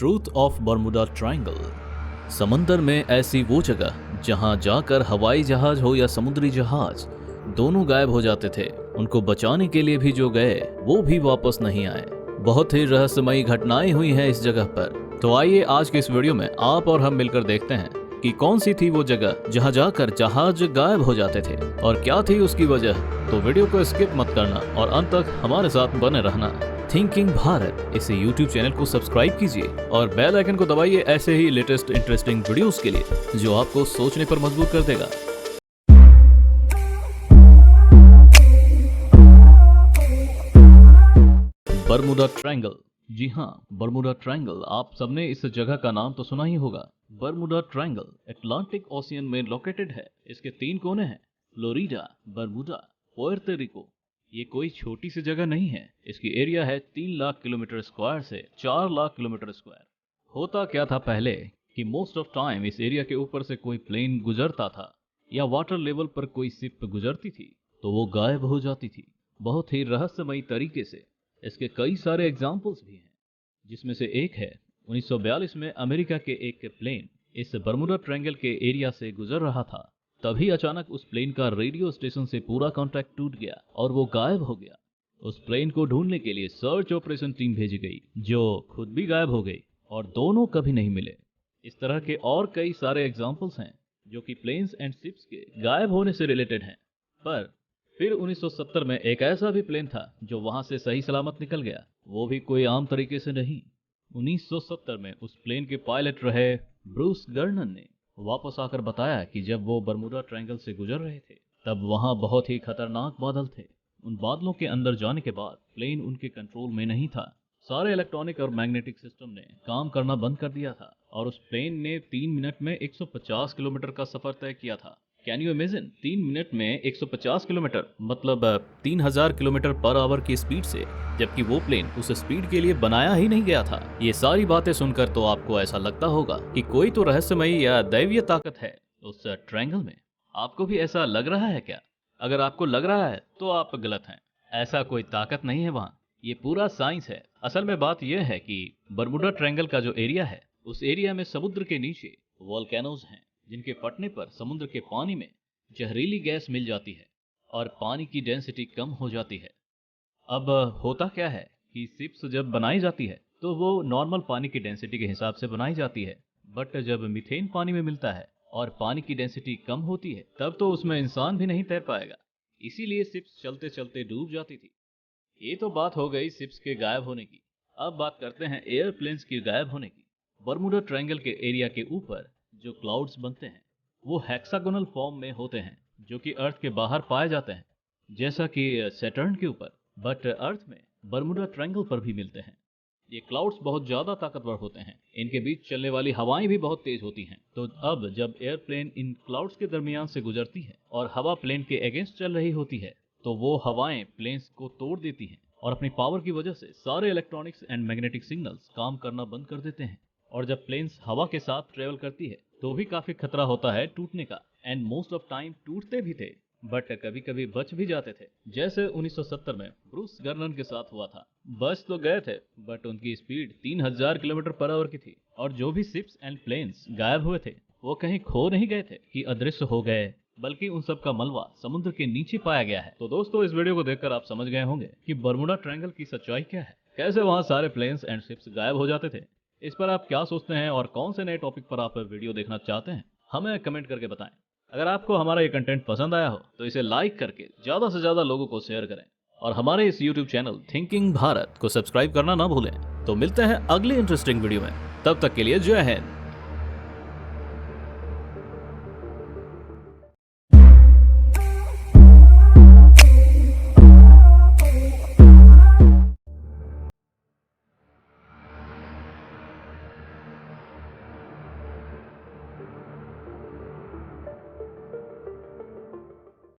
Truth of Bermuda triangle. समंदर में ऐसी वो जगह जहां जाकर हवाई जहाज हो या समुद्री जहाज दोनों गायब हो जाते थे। उनको बचाने के लिए भी जो गए वो भी वापस नहीं आए। बहुत ही रहस्यमयी घटनाएं हुई हैं इस जगह पर। तो आइए आज के इस वीडियो में आप और हम मिलकर देखते हैं कि कौन सी थी वो जगह जहां जाकर जहाज गायब हो जाते थे और क्या थी उसकी वजह। तो वीडियो को स्किप मत करना और अंत तक हमारे साथ बने रहना। थिंकिंग भारत इसे यूट्यूब चैनल को सब्सक्राइब कीजिए और बेल आइकन को दबाइए ऐसे ही लेटेस्ट इंटरेस्टिंग वीडियोस के लिए जो आपको सोचने पर मजबूर कर देगा। Bermuda triangle. जी हाँ, बर्मुडा ट्रायंगल। आप सबने इस जगह का नाम तो सुना ही होगा। बर्मुडा ट्रायंगल अटलांटिक ओशियन में लोकेटेड है। इसके 3 कोने हैं, फ्लोरिडा, बर्मुडा, पुएर्तो रिको। ये कोई छोटी सी जगह नहीं है। इसकी एरिया है 3 लाख किलोमीटर स्क्वायर से 4 लाख किलोमीटर स्क्वायर। होता क्या था पहले कि मोस्ट ऑफ टाइम इस एरिया के ऊपर से कोई प्लेन गुजरता था या वाटर लेवल पर कोई शिप गुजरती थी तो वो गायब हो जाती थी बहुत ही रहस्यमयी तरीके से। इसके कई सारे एग्जाम्पल्स भी हैं, जिसमें से एक है 1942 में अमेरिका के एक प्लेन इस बर्मुडा ट्रायंगल के एरिया से गुजर रहा था। तभी अचानक उस प्लेन का रेडियो स्टेशन से पूरा कांटेक्ट टूट गया और वो गायब हो गया। उस प्लेन को ढूंढने के लिए सर्च ऑपरेशन टीम भेजी गई, जो खुद भी गायब हो गई और दोनों कभी नहीं मिले। इस तरह के और कई सारे एग्जाम्पल्स हैं जो कि प्लेन्स एंड शिप्स के गायब होने से रिलेटेड हैं। पर फिर 1970 में एक ऐसा भी प्लेन था जो वहां से सही सलामत निकल गया, वो भी कोई आम तरीके से नहीं। 1970 में उस प्लेन के पायलट रहे ब्रूस गर्नन ने वापस आकर बताया कि जब वो बर्मुडा ट्रायंगल से गुजर रहे थे तब वहां बहुत ही खतरनाक बादल थे। उन बादलों के अंदर जाने के बाद प्लेन उनके कंट्रोल में नहीं था। सारे इलेक्ट्रॉनिक और मैग्नेटिक सिस्टम ने काम करना बंद कर दिया था और उस प्लेन ने 3 मिनट में 150 किलोमीटर का सफर तय किया था। Can you imagine? 3 मिनट में 150 किलोमीटर, मतलब 3000 किलोमीटर पर आवर की स्पीड से, जबकि वो प्लेन उस स्पीड के लिए बनाया ही नहीं गया था। ये सारी बातें सुनकर तो आपको ऐसा लगता होगा कि कोई तो रहस्यमयी या दैवीय ताकत है उस ट्रायंगल में। आपको भी ऐसा लग रहा है क्या? अगर आपको लग रहा है तो आप गलत हैं। ऐसा कोई ताकत नहीं है वहाँ। ये पूरा साइंस है। असल में बात यह है कि बर्मुडा ट्रायंगल का जो एरिया है उस एरिया में समुद्र के नीचे वोल्केनोज हैं, जिनके फटने पर समुद्र के पानी में जहरीली गैस मिल जाती है और पानी की डेंसिटी कम हो जाती है। अब होता क्या है कि शिप्स जब बनाई जाती है तो वो नॉर्मल पानी की डेंसिटी के हिसाब से बनाई जाती है, बट जब मीथेन पानी में मिलता है और पानी की डेंसिटी कम होती है तब तो उसमें इंसान भी नहीं तैर पाएगा। इसीलिए शिप्स चलते चलते डूब जाती थी। ये तो बात हो गई शिप्स के गायब होने की। अब बात करते हैं एयरप्लेन्स के गायब होने की। बर्मुडा ट्रायंगल के एरिया के ऊपर जो क्लाउड्स बनते हैं वो हेक्सागोनल फॉर्म में होते हैं, जो कि अर्थ के बाहर पाए जाते हैं, जैसा कि सैटर्न के ऊपर, बट अर्थ में बर्मुडा ट्रायंगल पर भी मिलते हैं। ये क्लाउड्स बहुत ज़्यादा ताकतवर होते हैं। इनके बीच चलने वाली हवाएं भी बहुत तेज होती हैं। तो अब जब एयरप्लेन इन क्लाउड्स के दरमियान से गुजरती है और हवा प्लेन के अगेंस्ट चल रही होती है तो वो हवाएं प्लेन्स को तोड़ देती हैं और अपनी पावर की वजह से सारे इलेक्ट्रॉनिक्स एंड मैग्नेटिक सिग्नल्स काम करना बंद कर देते हैं। और जब प्लेन्स हवा के साथ ट्रेवल करती है तो भी काफी खतरा होता है टूटने का, एंड मोस्ट ऑफ टाइम टूटते भी थे, बट कभी कभी बच भी जाते थे, जैसे 1970 में ब्रूस गर्नन के साथ हुआ था। बच तो गए थे बट उनकी स्पीड 3000 किलोमीटर पर आवर की थी। और जो भी शिप्स एंड प्लेन्स गायब हुए थे वो कहीं खो नहीं गए थे कि अदृश्य हो गए, बल्कि उन सब का मलबा समुद्र के नीचे पाया गया है। तो दोस्तों, इस वीडियो को देखकर आप समझ गए होंगे कि बर्मुडा ट्रायंगल की सच्चाई क्या है, कैसे वहाँ सारे प्लेन्स एंड शिप्स गायब हो जाते थे। इस पर आप क्या सोचते हैं और कौन से नए टॉपिक पर आप वीडियो देखना चाहते हैं, हमें कमेंट करके बताएं। अगर आपको हमारा ये कंटेंट पसंद आया हो तो इसे लाइक करके ज़्यादा से ज़्यादा लोगों को शेयर करें और हमारे इस यूट्यूब चैनल थिंकिंग भारत को सब्सक्राइब करना ना भूलें। तो मिलते हैं अगली इंटरेस्टिंग वीडियो में। तब तक के लिए जय हिंद।